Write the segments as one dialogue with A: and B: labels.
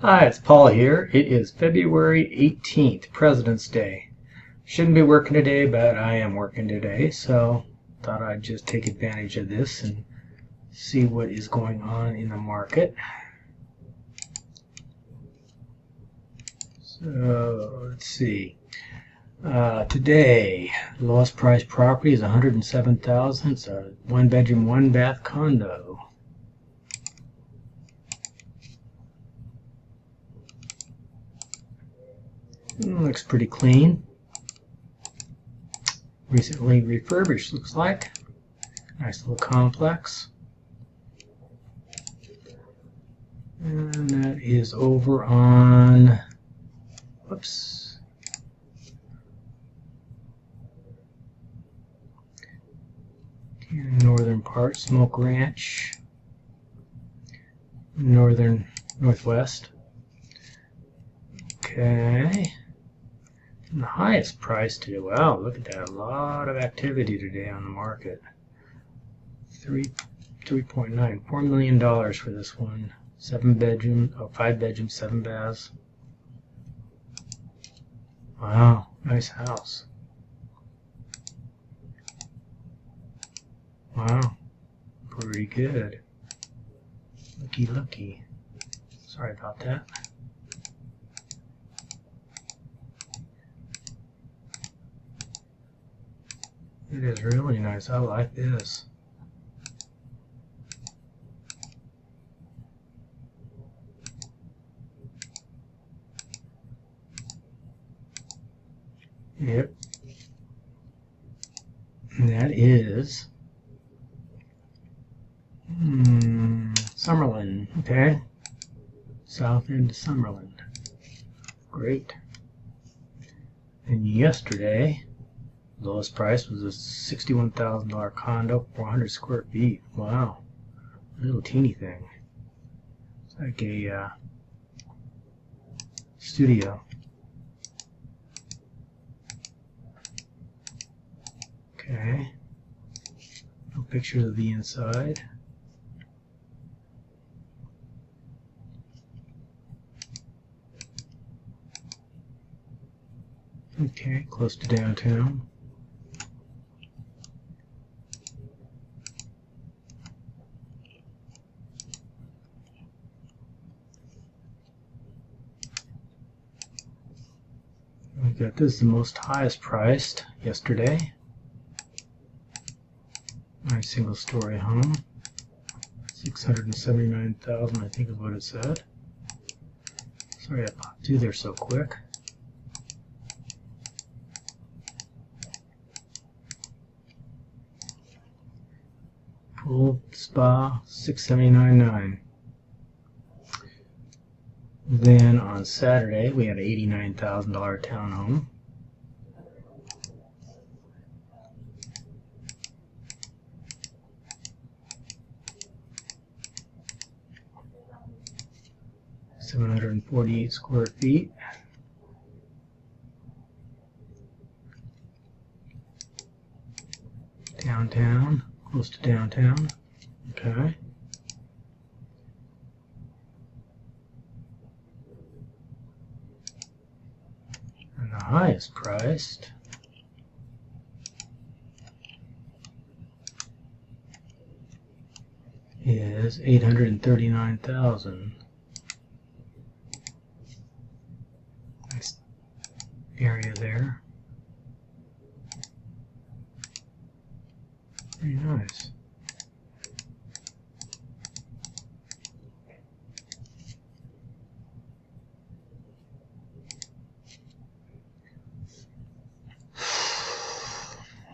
A: Hi, it's Paul here. It is February 18th, President's Day. Shouldn't be working today, but I am working today, so thought I'd just take advantage of this and see what is going on in the market. So let's see. Today, lowest price property is $107,000. It's a one-bedroom, one-bath condo. Looks pretty clean. Recently refurbished, looks like. Nice little complex. And that is over on, whoops. Northern part, Smoke Ranch. Northwest. Okay. And the highest price today, wow, look at that, a lot of activity today on the market. $4 million for this one. 5 bedrooms, 7 baths. Wow, nice house. Wow, pretty good. Looky. Sorry about that. It is really nice. I like this. Yep. And that is Summerlin. Okay. South end of Summerlin. Great. And yesterday, lowest price was a $61,000 condo, 400 square feet. Wow. Little teeny thing. It's like a studio. Okay. No pictures of the inside. Okay, close to downtown. We got this, the most highest priced yesterday. Nice single story home. $679,000, I think is what it said. Sorry I popped through there so quick. Pool, spa, $679,900. Then on Saturday we had an $89,000 townhome. $748 square feet. Downtown, close to downtown. Okay. And the highest priced is $839,000. Nice area there. Very nice.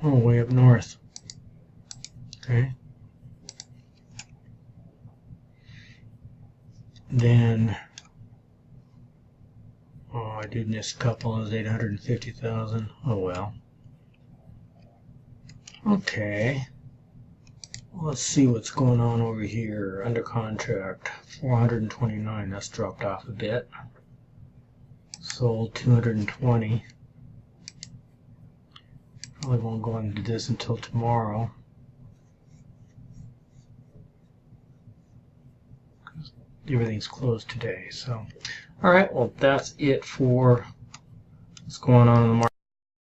A: Oh, way up north. Okay. Then, oh, I did miss a couple. It was $850,000. Oh well. Okay. Let's see what's going on over here. Under contract, 429. That's dropped off a bit. Sold 220. Probably won't go into this until tomorrow. everything's closed today. So, all right, well, that's it for what's going on in the market.